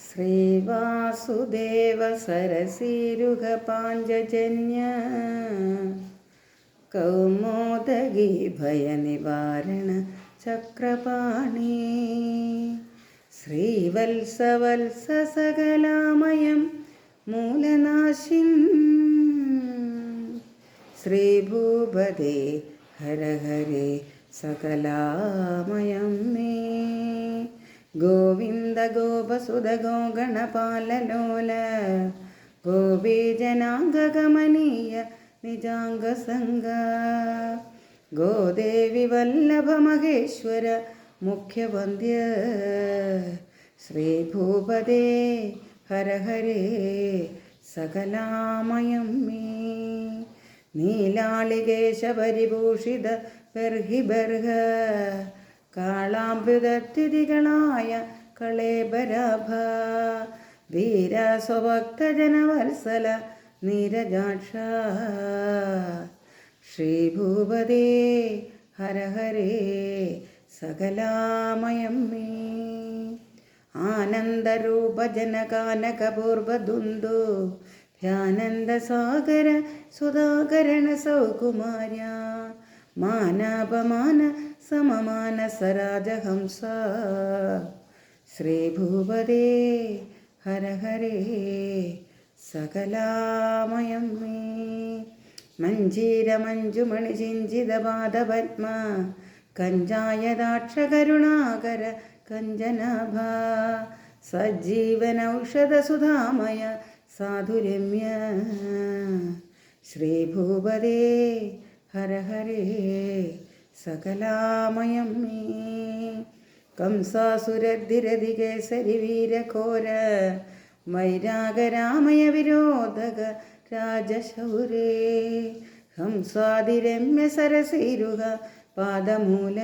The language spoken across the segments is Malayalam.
ശ്രീവാസുദേവ സരസീരുഹ പാഞ്ചജന്യ കൗമോദഗീ ഭയനിവാരണ ചക്രപാണി ശ്രീവത്സവത്സ സകലാമയം മൂലനാശിൻ ശ്രീഭൂപദേ ഹര ഹരേ സകലാമയം മേ ഗോവിന്ദ ഗോപസുത ഗോഗണപാലലോല ഗോപീജനാംഗകമനീയ നിജാംഗസംഗ ഗോദേവി വല്ലഭ മഹേശ്വര മുഖ്യവന്ദ്യ ശ്രീഭൂപദേ ഹര ഹരേ സകലാമയം മേ നീലാളികേശപരിഭൂഷിത ബർഹി ബർഹ കാളാംബുദത്തിഥികളായ കളേബരാഭ വീരസ്വഭക്തജനവത്സല നീരജാക്ഷ ശ്രീഭൂപദേ ഹര ഹരേ സകലാമയം മേ ആനന്ദരൂപജനകാനകപൂർവദുന്ദു ധ്യാനന്ദസാഗര സുധാകരണ സൗകുമാര്യ മാനാപമാന സമമാന സരാജഹംസ ശ്രീഭൂപദേ ഹര ഹരേ സകലാമയം മേ മഞ്ജീരമഞ്ജുമണിചിഞ്ചിതപാദപത്മ കഞ്ചായദാക്ഷകരുണാകര കഞ്ചനാഭ സജ്ജീവനൌഷധസുധാമയ സാധുരമ്യ ശ്രീഭൂപദേ ഹര ഹരേ സകലാമയം മേ കംസാസുരധിരധികേസരി വീരഘോര വൈരാഗരാമയ വിരോധക രാജശൗരേ ഹംസാതിരമ്യ സരസീരുഹ പാദമൂല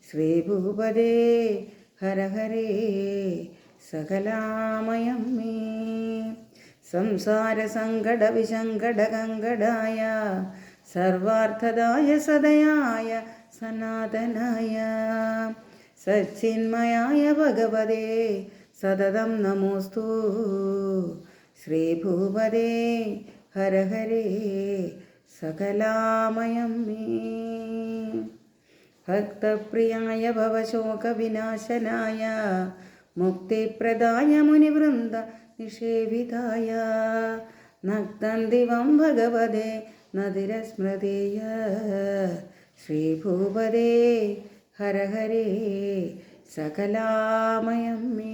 ശ്രീഭൂപദേ ഹര ഹരേ സകലാമയം മേ സംസാര സങ്കട വിസങ്കട കങ്കടായ സർവാർത്ഥദായ സദയായ സനാതനായ സച്ചിന്മയായ ഭഗവതേ സതതം നമോസ്തു ശ്രീഭൂപദേ ഹര ഹരേ സകലാമയം മേ ഭക്തപ്രിയായ ഭവശോകവിനാശനായ മുക്തിപ്രദായ മുനിവൃന്ദ നിഷേവിതായ നക്തന്തിവം ഭഗവതേ നദിരസ്മൃതേയ ശ്രീഭൂപദേ ഹര ഹരേ സകലാമയം മേ